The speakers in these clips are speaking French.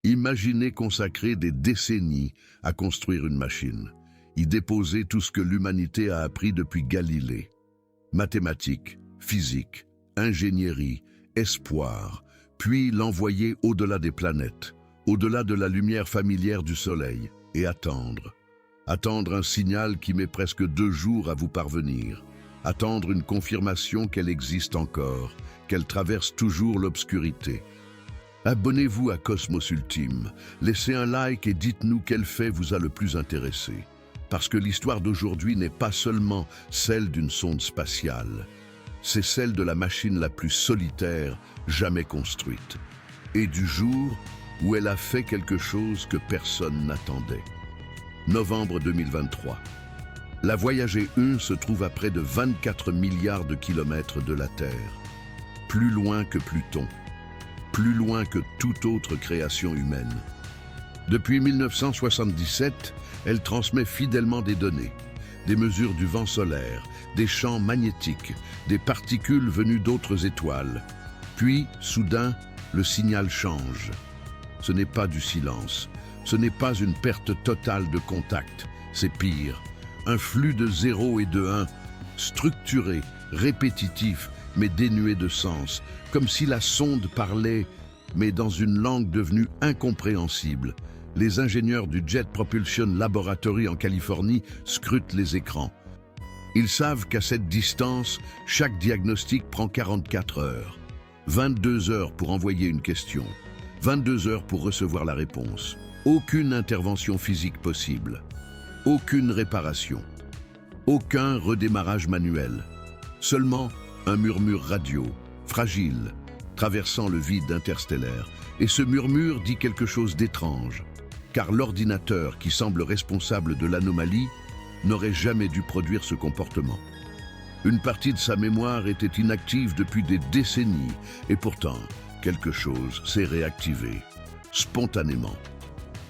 Imaginez consacrer des décennies à construire une machine, y déposer tout ce que l'humanité a appris depuis Galilée. Mathématiques, physique, ingénierie, espoir, puis l'envoyer au-delà des planètes, au-delà de la lumière familière du Soleil, et attendre. Attendre un signal qui met presque 2 jours à vous parvenir. Attendre une confirmation qu'elle existe encore, qu'elle traverse toujours l'obscurité. Abonnez-vous à Cosmos Ultime, laissez un like et dites-nous quel fait vous a le plus intéressé. Parce que l'histoire d'aujourd'hui n'est pas seulement celle d'une sonde spatiale, c'est celle de la machine la plus solitaire jamais construite. Et du jour où elle a fait quelque chose que personne n'attendait. Novembre 2023. La Voyager 1 se trouve à près de 24 milliards de kilomètres de la Terre. Plus loin que Pluton. Plus loin que toute autre création humaine. Depuis 1977, elle transmet fidèlement des données, des mesures du vent solaire, des champs magnétiques, des particules venues d'autres étoiles. Puis, soudain, le signal change. Ce n'est pas du silence, ce n'est pas une perte totale de contact, c'est pire. Un flux de 0 et de 1, structuré, répétitif, mais dénué de sens, comme si la sonde parlait, mais dans une langue devenue incompréhensible. Les ingénieurs du Jet Propulsion Laboratory en Californie scrutent les écrans. Ils savent qu'à cette distance, chaque diagnostic prend 44 heures. 22 heures pour envoyer une question, 22 heures pour recevoir la réponse. Aucune intervention physique possible, aucune réparation, aucun redémarrage manuel. Seulement un murmure radio, fragile, traversant le vide interstellaire. Et ce murmure dit quelque chose d'étrange, car l'ordinateur qui semble responsable de l'anomalie n'aurait jamais dû produire ce comportement. Une partie de sa mémoire était inactive depuis des décennies, et pourtant, quelque chose s'est réactivé, spontanément.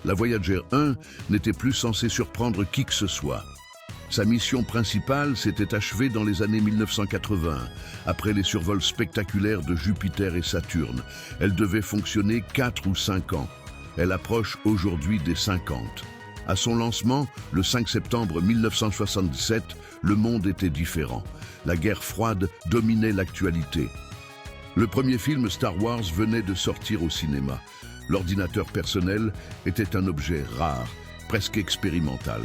La Voyager 1 n'était plus censée surprendre qui que ce soit. Sa mission principale s'était achevée dans les années 1980, après les survols spectaculaires de Jupiter et Saturne. Elle devait fonctionner 4 ou 5 ans. Elle approche aujourd'hui des 50. À son lancement, le 5 septembre 1977, le monde était différent. La guerre froide dominait l'actualité. Le premier film Star Wars venait de sortir au cinéma. L'ordinateur personnel était un objet rare, presque expérimental.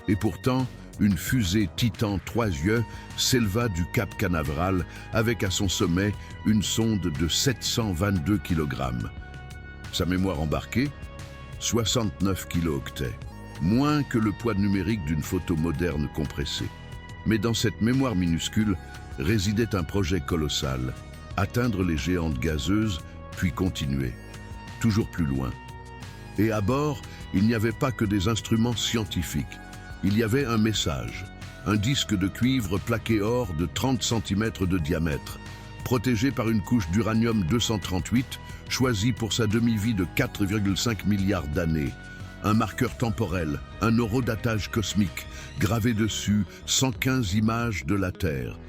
Et pourtant, une fusée Titan 3 yeux s'éleva du Cap Canaveral avec à son sommet une sonde de 722 kg. Sa mémoire embarquée, 69 kilooctets, moins que le poids numérique d'une photo moderne compressée. Mais dans cette mémoire minuscule résidait un projet colossal, atteindre les géantes gazeuses, puis continuer, toujours plus loin. Et à bord, il n'y avait pas que des instruments scientifiques. Il y avait un message, un disque de cuivre plaqué or de 30 cm de diamètre, protégé par une couche d'uranium-238, choisi pour sa demi-vie de 4,5 milliards d'années. Un marqueur temporel, un horodatage cosmique, gravé dessus 115 images de la Terre,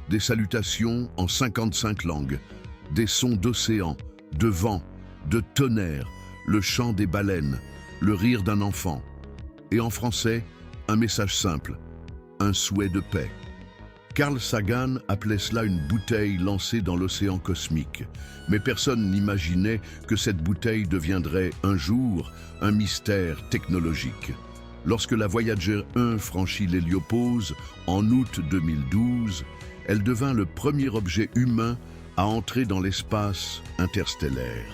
des salutations en 55 langues, des sons d'océan, de vent, de tonnerre, le chant des baleines, le rire d'un enfant. Et en français, un message simple, un souhait de paix. Carl Sagan appelait cela une bouteille lancée dans l'océan cosmique. Mais personne n'imaginait que cette bouteille deviendrait un jour un mystère technologique. Lorsque la Voyager 1 franchit l'héliopause en août 2012, elle devint le premier objet humain à entrer dans l'espace interstellaire,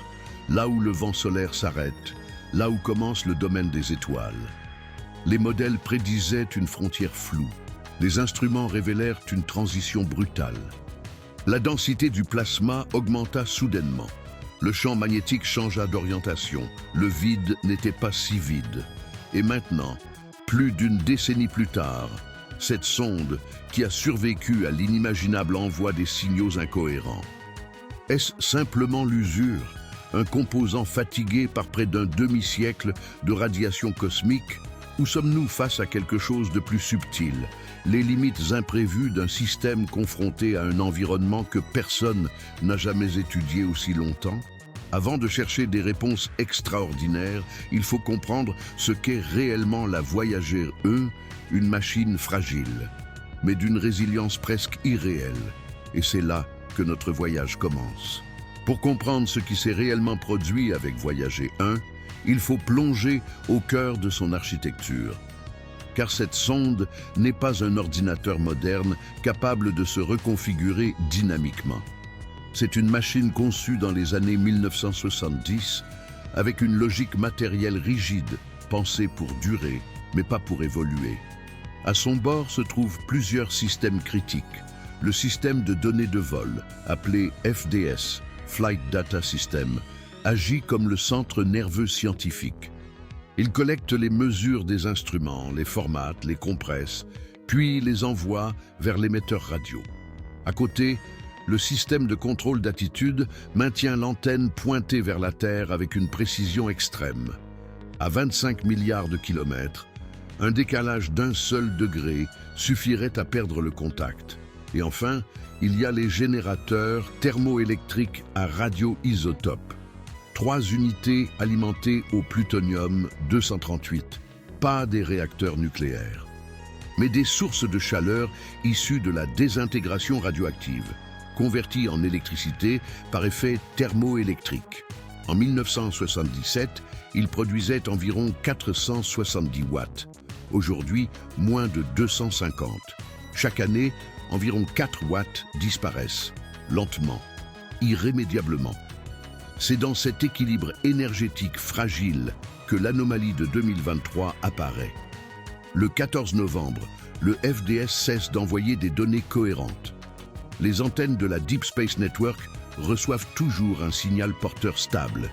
là où le vent solaire s'arrête, là où commence le domaine des étoiles. Les modèles prédisaient une frontière floue. Les instruments révélèrent une transition brutale. La densité du plasma augmenta soudainement. Le champ magnétique changea d'orientation. Le vide n'était pas si vide. Et maintenant, plus d'une décennie plus tard, cette sonde, qui a survécu à l'inimaginable, envoie des signaux incohérents. Est-ce simplement l'usure, un composant fatigué par près d'un demi-siècle de radiation cosmique? Ou sommes-nous face à quelque chose de plus subtil, les limites imprévues d'un système confronté à un environnement que personne n'a jamais étudié aussi longtemps? Avant de chercher des réponses extraordinaires, il faut comprendre ce qu'est réellement la Voyager 1, une machine fragile, mais d'une résilience presque irréelle. Et c'est là que notre voyage commence. Pour comprendre ce qui s'est réellement produit avec Voyager 1, il faut plonger au cœur de son architecture. Car cette sonde n'est pas un ordinateur moderne capable de se reconfigurer dynamiquement. C'est une machine conçue dans les années 1970 avec une logique matérielle rigide, pensée pour durer, mais pas pour évoluer. À son bord se trouvent plusieurs systèmes critiques. Le système de données de vol, appelé FDS, Flight Data System, agit comme le centre nerveux scientifique. Il collecte les mesures des instruments, les formate, les compresse, puis les envoie vers l'émetteur radio. À côté, le système de contrôle d'attitude maintient l'antenne pointée vers la Terre avec une précision extrême. À 25 milliards de kilomètres, un décalage d'un seul degré suffirait à perdre le contact. Et enfin, il y a les générateurs thermoélectriques à radioisotope. 3 unités alimentées au plutonium-238, pas des réacteurs nucléaires, mais des sources de chaleur issues de la désintégration radioactive, converties en électricité par effet thermoélectrique. En 1977, ils produisaient environ 470 watts. Aujourd'hui, moins de 250. Chaque année, environ 4 watts disparaissent, lentement, irrémédiablement. C'est dans cet équilibre énergétique fragile que l'anomalie de 2023 apparaît. Le 14 novembre, le FDS cesse d'envoyer des données cohérentes. Les antennes de la Deep Space Network reçoivent toujours un signal porteur stable.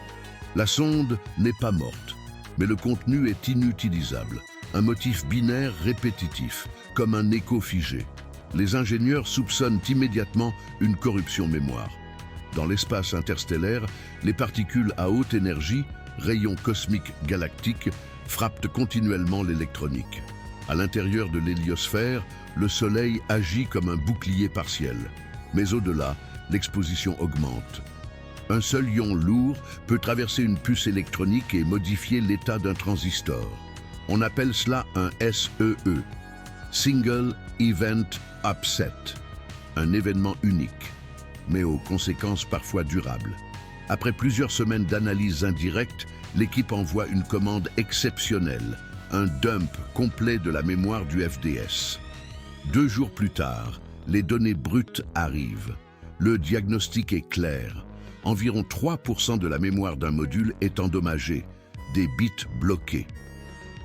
La sonde n'est pas morte, mais le contenu est inutilisable, un motif binaire répétitif, comme un écho figé. Les ingénieurs soupçonnent immédiatement une corruption mémoire. Dans l'espace interstellaire, les particules à haute énergie, rayons cosmiques galactiques, frappent continuellement l'électronique. À l'intérieur de l'héliosphère, le Soleil agit comme un bouclier partiel. Mais au-delà, l'exposition augmente. Un seul ion lourd peut traverser une puce électronique et modifier l'état d'un transistor. On appelle cela un SEE, Single Event Upset, un événement unique, mais aux conséquences parfois durables. Après plusieurs semaines d'analyse indirecte, l'équipe envoie une commande exceptionnelle, un dump complet de la mémoire du FDS. 2 jours plus tard, les données brutes arrivent. Le diagnostic est clair. Environ 3% de la mémoire d'un module est endommagée, des bits bloqués.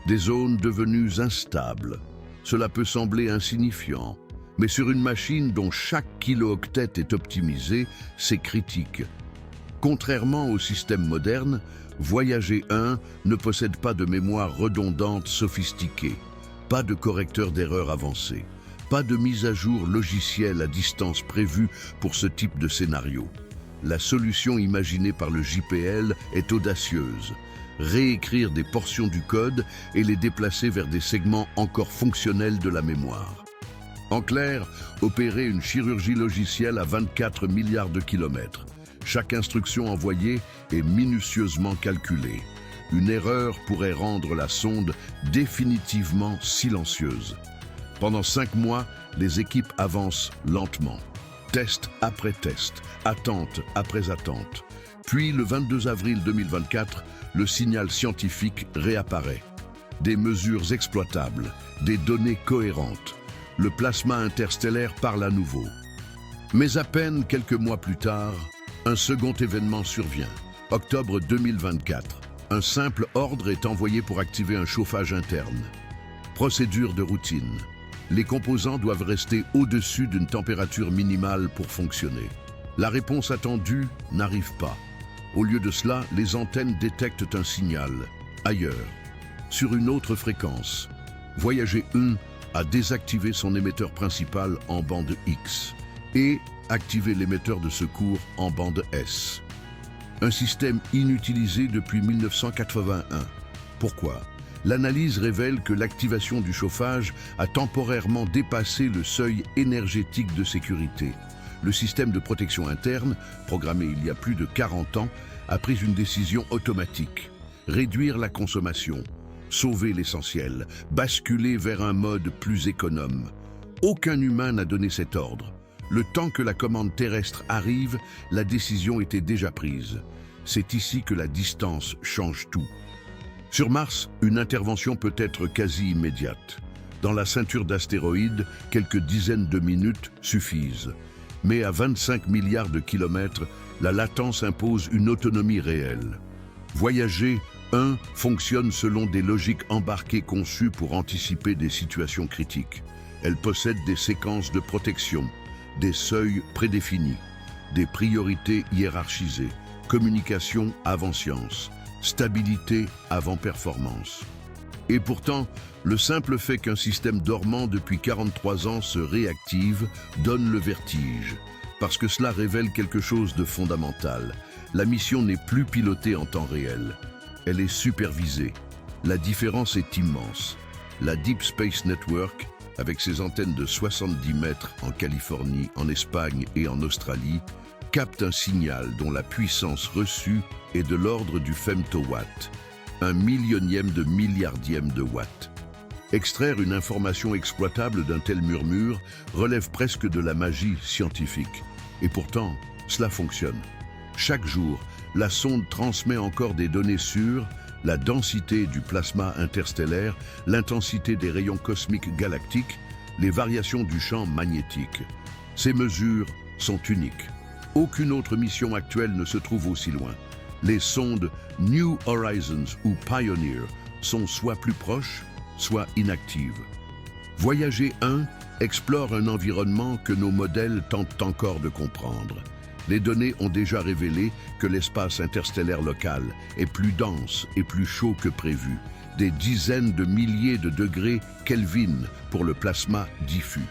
Des zones devenues instables. Cela peut sembler insignifiant, mais sur une machine dont chaque kilo-octet est optimisé, c'est critique. Contrairement au système moderne, Voyager 1 ne possède pas de mémoire redondante sophistiquée, pas de correcteur d'erreurs avancé, pas de mise à jour logicielle à distance prévue pour ce type de scénario. La solution imaginée par le JPL est audacieuse. Réécrire des portions du code et les déplacer vers des segments encore fonctionnels de la mémoire. En clair, opérer une chirurgie logicielle à 24 milliards de kilomètres. Chaque instruction envoyée est minutieusement calculée. Une erreur pourrait rendre la sonde définitivement silencieuse. Pendant 5 mois, les équipes avancent lentement. Test après test, attente après attente. Puis, le 22 avril 2024, le signal scientifique réapparaît. Des mesures exploitables, des données cohérentes. Le plasma interstellaire parle à nouveau. Mais à peine quelques mois plus tard, un second événement survient. Octobre 2024, un simple ordre est envoyé pour activer un chauffage interne. Procédure de routine. Les composants doivent rester au-dessus d'une température minimale pour fonctionner. La réponse attendue n'arrive pas. Au lieu de cela, les antennes détectent un signal, ailleurs, sur une autre fréquence. Voyager 1 a désactivé son émetteur principal en bande X et activé l'émetteur de secours en bande S. Un système inutilisé depuis 1981. Pourquoi ? L'analyse révèle que l'activation du chauffage a temporairement dépassé le seuil énergétique de sécurité. Le système de protection interne, programmé il y a plus de 40 ans, a pris une décision automatique. Réduire la consommation, sauver l'essentiel, basculer vers un mode plus économe. Aucun humain n'a donné cet ordre. Le temps que la commande terrestre arrive, la décision était déjà prise. C'est ici que la distance change tout. Sur Mars, une intervention peut être quasi immédiate. Dans la ceinture d'astéroïdes, quelques dizaines de minutes suffisent. Mais à 25 milliards de kilomètres, la latence impose une autonomie réelle. Voyager 1 fonctionne selon des logiques embarquées conçues pour anticiper des situations critiques. Elle possède des séquences de protection, des seuils prédéfinis, des priorités hiérarchisées, communication avant science, stabilité avant performance. Et pourtant, le simple fait qu'un système dormant depuis 43 ans se réactive donne le vertige, parce que cela révèle quelque chose de fondamental. La mission n'est plus pilotée en temps réel, elle est supervisée. La différence est immense. La Deep Space Network, avec ses antennes de 70 mètres en Californie, en Espagne et en Australie, capte un signal dont la puissance reçue est de l'ordre du femtowatt, un millionième de milliardième de watt. Extraire une information exploitable d'un tel murmure relève presque de la magie scientifique. Et pourtant, cela fonctionne. Chaque jour, la sonde transmet encore des données sur la densité du plasma interstellaire, l'intensité des rayons cosmiques galactiques, les variations du champ magnétique. Ces mesures sont uniques. Aucune autre mission actuelle ne se trouve aussi loin. Les sondes New Horizons ou Pioneer sont soit plus proches, soit inactives. Voyager 1 explore un environnement que nos modèles tentent encore de comprendre. Les données ont déjà révélé que l'espace interstellaire local est plus dense et plus chaud que prévu, des dizaines de milliers de degrés Kelvin pour le plasma diffus.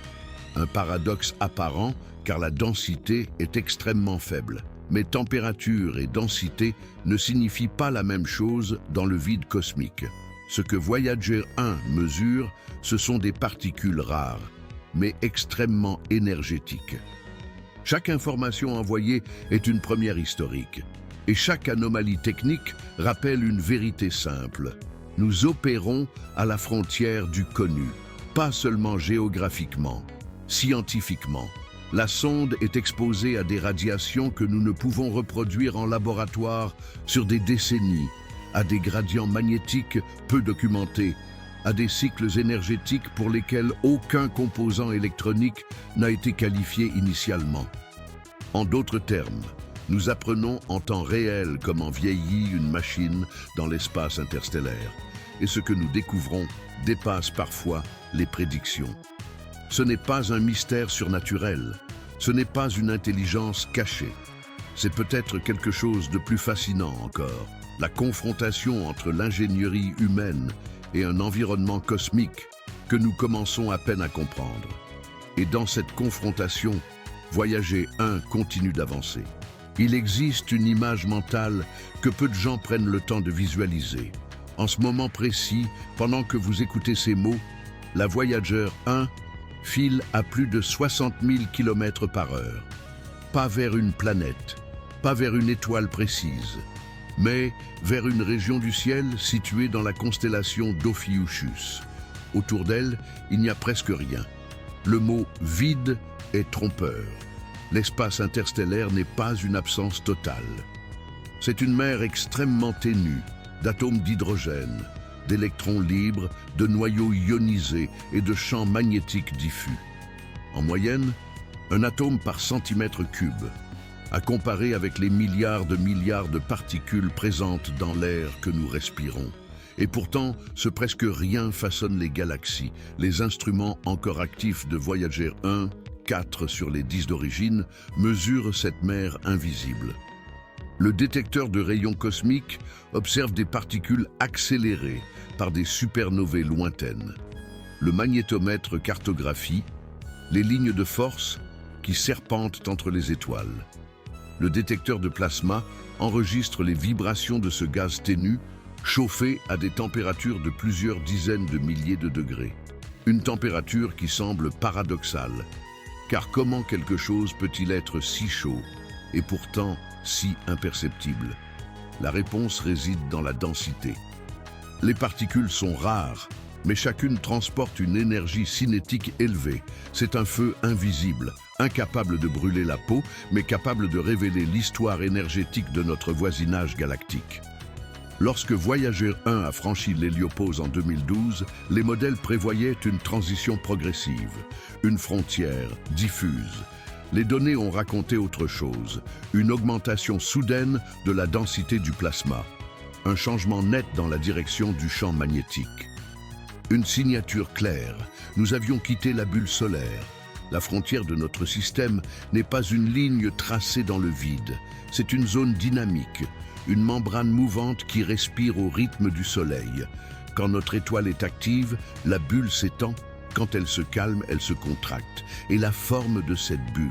Un paradoxe apparent car la densité est extrêmement faible. Mais température et densité ne signifient pas la même chose dans le vide cosmique. Ce que Voyager 1 mesure, ce sont des particules rares, mais extrêmement énergétiques. Chaque information envoyée est une première historique, et chaque anomalie technique rappelle une vérité simple. Nous opérons à la frontière du connu, pas seulement géographiquement, scientifiquement. La sonde est exposée à des radiations que nous ne pouvons reproduire en laboratoire sur des décennies, à des gradients magnétiques peu documentés, à des cycles énergétiques pour lesquels aucun composant électronique n'a été qualifié initialement. En d'autres termes, nous apprenons en temps réel comment vieillit une machine dans l'espace interstellaire, et ce que nous découvrons dépasse parfois les prédictions. Ce n'est pas un mystère surnaturel, ce n'est pas une intelligence cachée. C'est peut-être quelque chose de plus fascinant encore, la confrontation entre l'ingénierie humaine et un environnement cosmique que nous commençons à peine à comprendre. Et dans cette confrontation, Voyager 1 continue d'avancer. Il existe une image mentale que peu de gens prennent le temps de visualiser. En ce moment précis, pendant que vous écoutez ces mots, la Voyager 1 file à plus de 60 000 km/h. Pas vers une planète, pas vers une étoile précise, mais vers une région du ciel située dans la constellation d'Ophiuchus. Autour d'elle, il n'y a presque rien. Le mot « vide » est trompeur. L'espace interstellaire n'est pas une absence totale. C'est une mer extrêmement ténue, d'atomes d'hydrogène, d'électrons libres, de noyaux ionisés et de champs magnétiques diffus. En moyenne, un atome par centimètre cube, à comparer avec les milliards de particules présentes dans l'air que nous respirons. Et pourtant, ce presque rien façonne les galaxies. Les instruments encore actifs de Voyager 1, 4 sur les 10 d'origine, mesurent cette mer invisible. Le détecteur de rayons cosmiques observe des particules accélérées par des supernovae lointaines. Le magnétomètre cartographie les lignes de force qui serpentent entre les étoiles. Le détecteur de plasma enregistre les vibrations de ce gaz ténu, chauffé à des températures de plusieurs dizaines de milliers de degrés. Une température qui semble paradoxale, car comment quelque chose peut-il être si chaud et pourtant si imperceptible? La réponse réside dans la densité. Les particules sont rares, mais chacune transporte une énergie cinétique élevée. C'est un feu invisible, incapable de brûler la peau, mais capable de révéler l'histoire énergétique de notre voisinage galactique. Lorsque Voyager 1 a franchi l'héliopause en 2012, les modèles prévoyaient une transition progressive, une frontière diffuse. Les données ont raconté autre chose, une augmentation soudaine de la densité du plasma, un changement net dans la direction du champ magnétique. Une signature claire, nous avions quitté la bulle solaire. La frontière de notre système n'est pas une ligne tracée dans le vide, c'est une zone dynamique, une membrane mouvante qui respire au rythme du soleil. Quand notre étoile est active, la bulle s'étend, quand elle se calme, elle se contracte. Et la forme de cette bulle,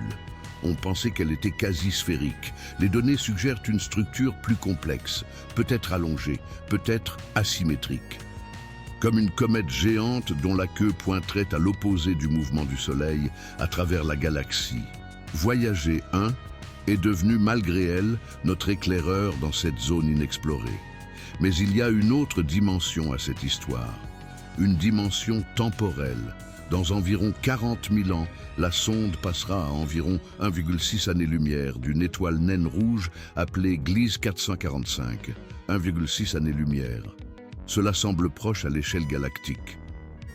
on pensait qu'elle était quasi sphérique. Les données suggèrent une structure plus complexe, peut-être allongée, peut-être asymétrique. Comme une comète géante dont la queue pointerait à l'opposé du mouvement du Soleil à travers la galaxie. Voyager 1 est devenu, malgré elle, notre éclaireur dans cette zone inexplorée. Mais il y a une autre dimension à cette histoire, une dimension temporelle. Dans environ 40 000 ans, la sonde passera à environ 1,6 années-lumière d'une étoile naine rouge appelée Gliese 445, 1,6 années-lumière. Cela semble proche à l'échelle galactique.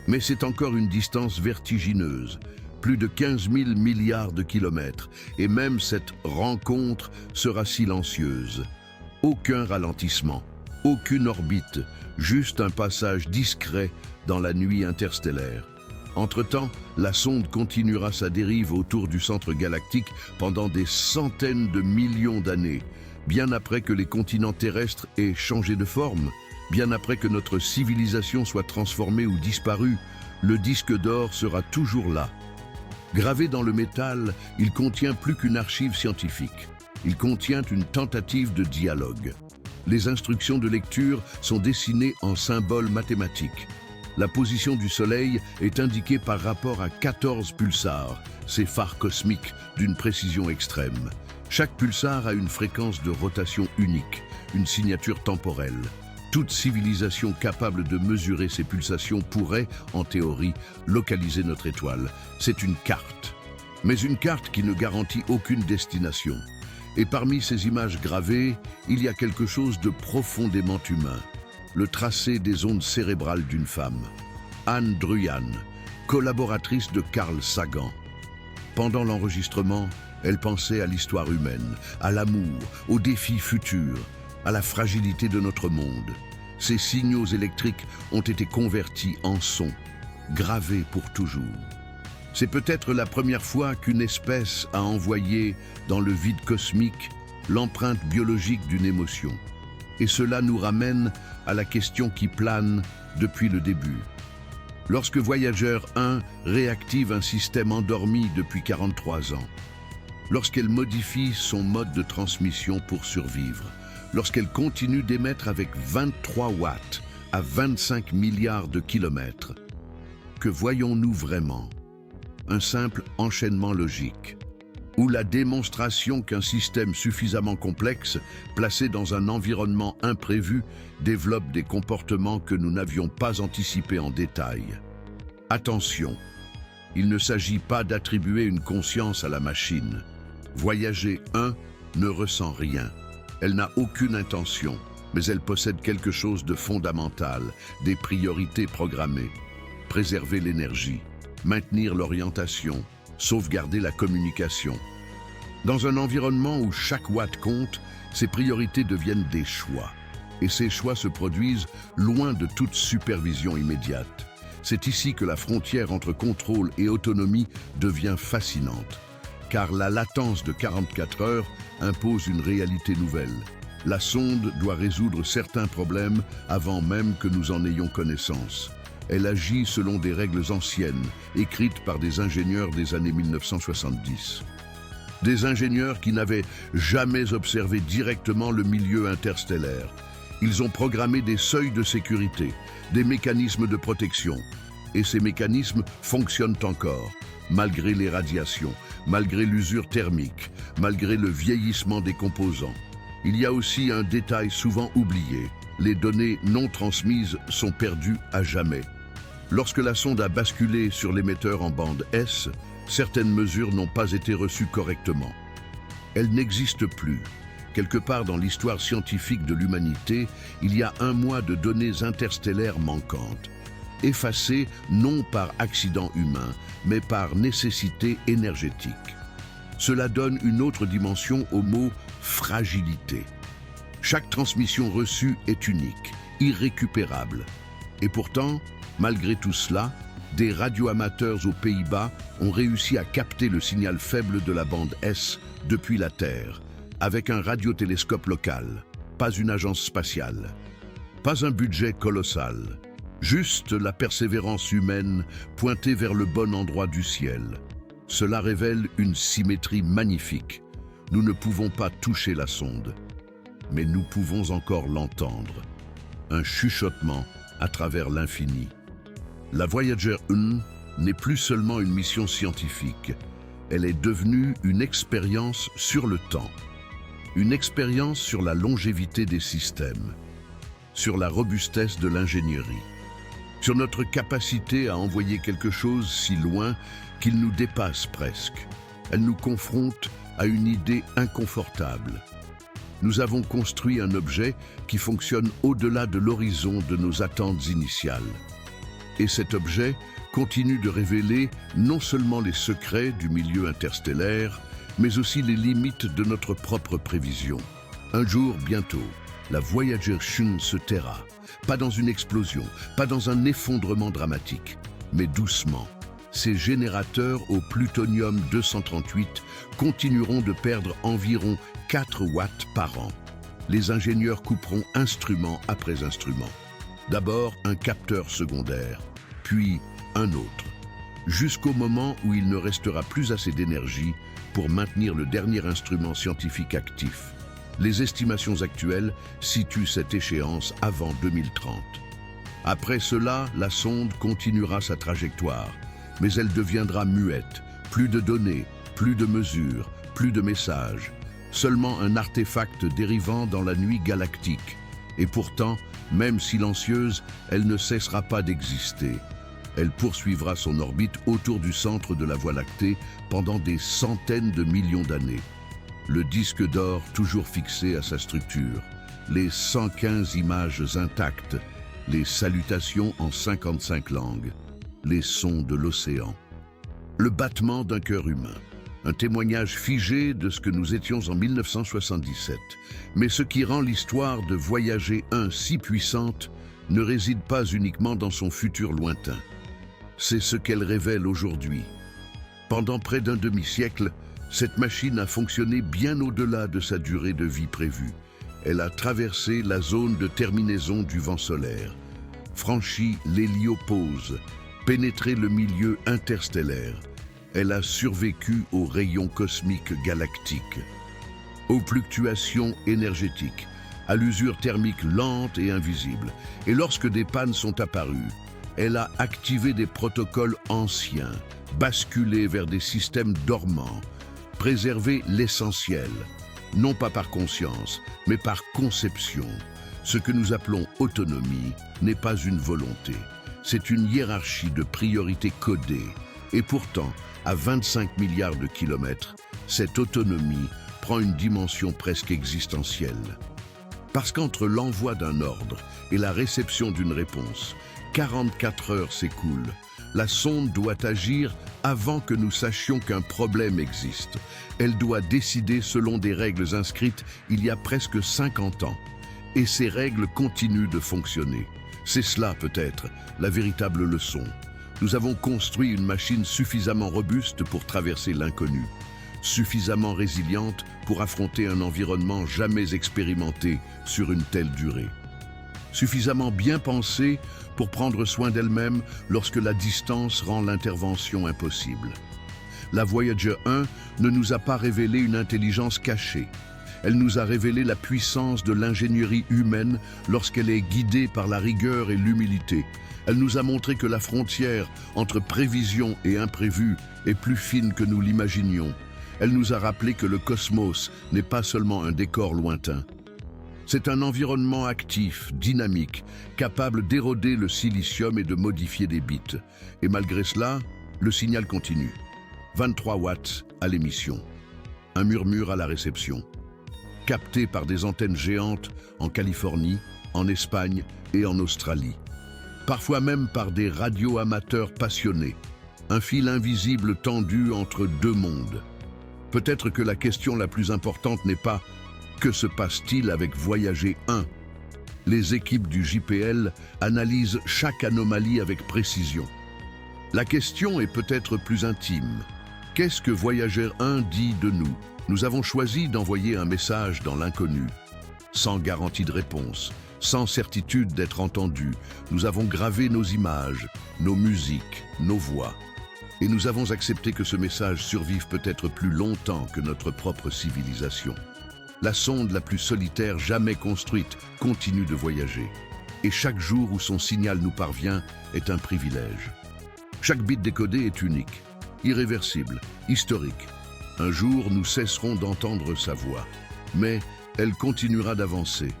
Mais c'est encore une distance vertigineuse, plus de 15 000 milliards de kilomètres, et même cette rencontre sera silencieuse. Aucun ralentissement, aucune orbite, juste un passage discret dans la nuit interstellaire. Entre-temps, la sonde continuera sa dérive autour du centre galactique pendant des centaines de millions d'années, bien après que les continents terrestres aient changé de forme. Bien après que notre civilisation soit transformée ou disparue, le disque d'or sera toujours là. Gravé dans le métal, il contient plus qu'une archive scientifique. Il contient une tentative de dialogue. Les instructions de lecture sont dessinées en symboles mathématiques. La position du Soleil est indiquée par rapport à 14 pulsars, ces phares cosmiques d'une précision extrême. Chaque pulsar a une fréquence de rotation unique, une signature temporelle. Toute civilisation capable de mesurer ces pulsations pourrait, en théorie, localiser notre étoile. C'est une carte. Mais une carte qui ne garantit aucune destination. Et parmi ces images gravées, il y a quelque chose de profondément humain. Le tracé des ondes cérébrales d'une femme. Anne Druyan, collaboratrice de Carl Sagan. Pendant l'enregistrement, elle pensait à l'histoire humaine, à l'amour, aux défis futurs, à la fragilité de notre monde. Ces signaux électriques ont été convertis en sons, gravés pour toujours. C'est peut-être la première fois qu'une espèce a envoyé dans le vide cosmique l'empreinte biologique d'une émotion. Et cela nous ramène à la question qui plane depuis le début. Lorsque Voyager 1 réactive un système endormi depuis 43 ans, lorsqu'elle modifie son mode de transmission pour survivre, lorsqu'elle continue d'émettre avec 23 watts à 25 milliards de kilomètres, que voyons-nous vraiment? Un simple enchaînement logique, ou la démonstration qu'un système suffisamment complexe, placé dans un environnement imprévu, développe des comportements que nous n'avions pas anticipés en détail. Attention, il ne s'agit pas d'attribuer une conscience à la machine. Voyager 1 ne ressent rien. Elle n'a aucune intention, mais elle possède quelque chose de fondamental, des priorités programmées. Préserver l'énergie, maintenir l'orientation, sauvegarder la communication. Dans un environnement où chaque watt compte, ces priorités deviennent des choix. Et ces choix se produisent loin de toute supervision immédiate. C'est ici que la frontière entre contrôle et autonomie devient fascinante. Car la latence de 44 heures impose une réalité nouvelle. La sonde doit résoudre certains problèmes avant même que nous en ayons connaissance. Elle agit selon des règles anciennes, écrites par des ingénieurs des années 1970. Des ingénieurs qui n'avaient jamais observé directement le milieu interstellaire. Ils ont programmé des seuils de sécurité, des mécanismes de protection. Et ces mécanismes fonctionnent encore, malgré les radiations, malgré l'usure thermique, malgré le vieillissement des composants. Il y a aussi un détail souvent oublié. Les données non transmises sont perdues à jamais. Lorsque la sonde a basculé sur l'émetteur en bande S, certaines mesures n'ont pas été reçues correctement. Elles n'existent plus. Quelque part dans l'histoire scientifique de l'humanité, il y a un mois de données interstellaires manquantes, effacées non par accident humain, mais par nécessité énergétique. Cela donne une autre dimension au mot « fragilité ». Chaque transmission reçue est unique, irrécupérable. Et pourtant, malgré tout cela, des radioamateurs aux Pays-Bas ont réussi à capter le signal faible de la bande S depuis la Terre, avec un radiotélescope local, pas une agence spatiale, pas un budget colossal, juste la persévérance humaine pointée vers le bon endroit du ciel. Cela révèle une symétrie magnifique. Nous ne pouvons pas toucher la sonde, mais nous pouvons encore l'entendre. Un chuchotement à travers l'infini. La Voyager 1 n'est plus seulement une mission scientifique, elle est devenue une expérience sur le temps. Une expérience sur la longévité des systèmes, sur la robustesse de l'ingénierie, sur notre capacité à envoyer quelque chose si loin qu'il nous dépasse presque. Elle nous confronte à une idée inconfortable. Nous avons construit un objet qui fonctionne au-delà de l'horizon de nos attentes initiales. Et cet objet continue de révéler non seulement les secrets du milieu interstellaire, mais aussi les limites de notre propre prévision. Un jour, bientôt, la Voyager 1 se taira, pas dans une explosion, pas dans un effondrement dramatique, mais doucement. Ces générateurs au plutonium-238 continueront de perdre environ 4 watts par an. Les ingénieurs couperont instrument après instrument. D'abord un capteur secondaire, puis un autre, jusqu'au moment où il ne restera plus assez d'énergie pour maintenir le dernier instrument scientifique actif. Les estimations actuelles situent cette échéance avant 2030. Après cela, la sonde continuera sa trajectoire, mais elle deviendra muette. Plus de données, plus de mesures, plus de messages. Seulement un artefact dérivant dans la nuit galactique. Et pourtant, même silencieuse, elle ne cessera pas d'exister. Elle poursuivra son orbite autour du centre de la Voie lactée pendant des centaines de millions d'années. Le disque d'or toujours fixé à sa structure, les 115 images intactes, les salutations en 55 langues, les sons de l'océan. Le battement d'un cœur humain, un témoignage figé de ce que nous étions en 1977. Mais ce qui rend l'histoire de Voyager 1 si puissante ne réside pas uniquement dans son futur lointain. C'est ce qu'elle révèle aujourd'hui. Pendant près d'un demi-siècle, cette machine a fonctionné bien au-delà de sa durée de vie prévue. Elle a traversé la zone de terminaison du vent solaire, franchi l'héliopause, pénétré le milieu interstellaire. Elle a survécu aux rayons cosmiques galactiques, aux fluctuations énergétiques, à l'usure thermique lente et invisible. Et lorsque des pannes sont apparues, elle a activé des protocoles anciens, basculé vers des systèmes dormants, préservé l'essentiel, non pas par conscience, mais par conception. Ce que nous appelons autonomie n'est pas une volonté, c'est une hiérarchie de priorités codées. Et pourtant, à 25 milliards de kilomètres, cette autonomie prend une dimension presque existentielle. Parce qu'entre l'envoi d'un ordre et la réception d'une réponse, 44 heures s'écoulent. La sonde doit agir avant que nous sachions qu'un problème existe. Elle doit décider selon des règles inscrites il y a presque 50 ans. Et ces règles continuent de fonctionner. C'est cela peut-être la véritable leçon. Nous avons construit une machine suffisamment robuste pour traverser l'inconnu, suffisamment résiliente pour affronter un environnement jamais expérimenté sur une telle durée, suffisamment bien pensée pour prendre soin d'elle-même lorsque la distance rend l'intervention impossible. La Voyager 1 ne nous a pas révélé une intelligence cachée. Elle nous a révélé la puissance de l'ingénierie humaine lorsqu'elle est guidée par la rigueur et l'humilité. Elle nous a montré que la frontière entre prévision et imprévu est plus fine que nous l'imaginions. Elle nous a rappelé que le cosmos n'est pas seulement un décor lointain, C'est un environnement actif, dynamique, capable d'éroder le silicium et de modifier des bits. Et malgré cela, le signal continue. 23 watts à l'émission. Un murmure à la réception. Capté par des antennes géantes en Californie, en Espagne et en Australie. Parfois même par des radioamateurs passionnés. Un fil invisible tendu entre deux mondes. Peut-être que la question la plus importante n'est pas « Que se passe-t-il avec Voyager 1 ?» Les équipes du JPL analysent chaque anomalie avec précision. La question est peut-être plus intime. Qu'est-ce que Voyager 1 dit de nous? Nous avons choisi d'envoyer un message dans l'inconnu. Sans garantie de réponse, sans certitude d'être entendu, nous avons gravé nos images, nos musiques, nos voix. Et nous avons accepté que ce message survive peut-être plus longtemps que notre propre civilisation. La sonde la plus solitaire jamais construite continue de voyager. Et chaque jour où son signal nous parvient est un privilège. Chaque bit décodé est unique, irréversible, historique. Un jour, nous cesserons d'entendre sa voix. Mais elle continuera d'avancer,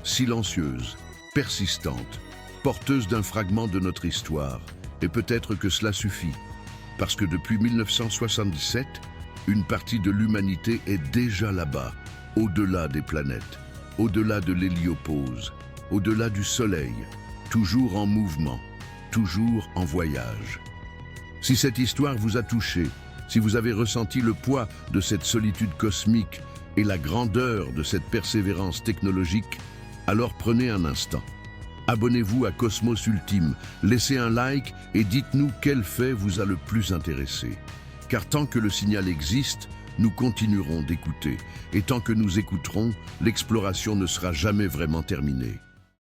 silencieuse, persistante, porteuse d'un fragment de notre histoire. Et peut-être que cela suffit. Parce que depuis 1977, une partie de l'humanité est déjà là-bas, au-delà des planètes, au-delà de l'héliopause, au-delà du Soleil, toujours en mouvement, toujours en voyage. Si cette histoire vous a touché, si vous avez ressenti le poids de cette solitude cosmique et la grandeur de cette persévérance technologique, alors prenez un instant. Abonnez-vous à Cosmos Ultime, laissez un like et dites-nous quel fait vous a le plus intéressé. Car tant que le signal existe, nous continuerons d'écouter. Et tant que nous écouterons, l'exploration ne sera jamais vraiment terminée.